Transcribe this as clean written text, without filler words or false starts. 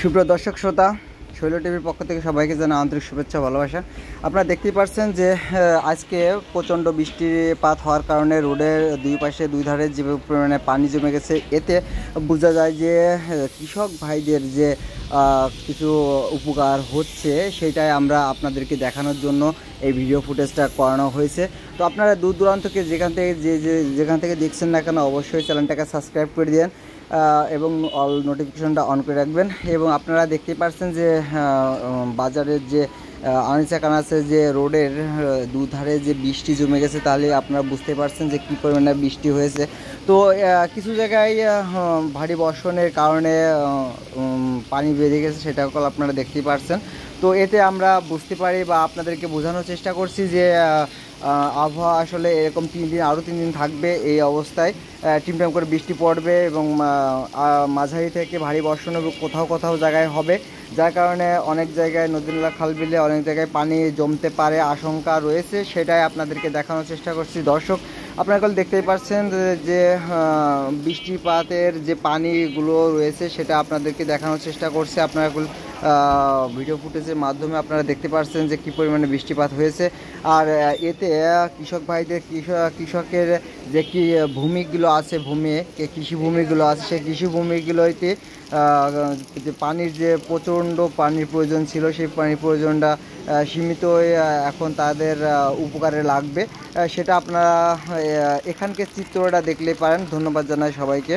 সুপ্রিয় দর্শক শ্রোতা, শৈল টিভির পক্ষ থেকে সবাইকে জানাই আন্তরিক শুভেচ্ছা ভালোবাসা। আপনারা দেখতেই পাচ্ছেন যে আজকে প্রচণ্ড বৃষ্টিপাত হওয়ার কারণে রোডের দুই পাশে দুই ধারে যে পরিমাণে পানি জমে গেছে, এতে বোঝা যায় যে কৃষক ভাইদের যে কিছু উপকার হচ্ছে সেটাই আমরা আপনাদেরকে দেখানোর জন্য এই ভিডিও ফুটেজটা করানো হয়েছে। তো আপনারা দূর দূরান্ত থেকে যেখান থেকে দেখছেন না কেন অবশ্যই চ্যানেলটাকে সাবস্ক্রাইব করে দিন এবং অল নোটিফিকেশনটা অন করে রাখবেন। এবং আপনারা দেখতেই পাচ্ছেন যে বাজারের যে আনাচে কানাচে যে রোডের দুধারে যে বৃষ্টি জমে গেছে, তাহলে আপনারা বুঝতে পারছেন যে কী পরিমাণে বৃষ্টি হয়েছে। তো কিছু জায়গায় ভারী বর্ষণের কারণে পানি বেড়ে গেছে, সেটাও আপনারা দেখতেই পাচ্ছেন। তো এতে আমরা বুঝতে পারি বা আপনাদেরকে বোঝানোর চেষ্টা করছি যে আবহাওয়া আসলে এরকম 3 দিন আরও 3 দিন থাকবে। এই অবস্থায় টিমটাম করে বৃষ্টি পড়বে এবং মাঝারি থেকে ভারী বর্ষণ কোথাও জায়গায় হবে, যার কারণে অনেক জায়গায় নদী নালা খাল বিলে অনেক জায়গায় পানি জমতে পারে আশঙ্কা রয়েছে। সেটাই আপনাদেরকে দেখানোর চেষ্টা করছি। দর্শক, আপনারা দেখতেই পাচ্ছেন যে বৃষ্টিপাতের যে পানিগুলো রয়েছে সেটা আপনাদেরকে দেখানোর চেষ্টা করছে। আপনারা ভিডিও ফুটেজের মাধ্যমে আপনারা দেখতে পাচ্ছেন যে কী পরিমাণে বৃষ্টিপাত হয়েছে। আর এতে কৃষক ভাইদের কৃষকের যে কি ভূমিগুলো আছে, কৃষি ভূমিগুলো আছে, সেই কৃষি ভূমিগুলোতে যে পানির যে প্রচণ্ড পানির প্রয়োজন ছিল, সেই পানির প্রয়োজনটা সীমিত হয়ে এখন তাদের উপকারে লাগবে। সেটা আপনারা এখানকার চিত্রটা দেখলেই পারেন। ধন্যবাদ জানাই সবাইকে।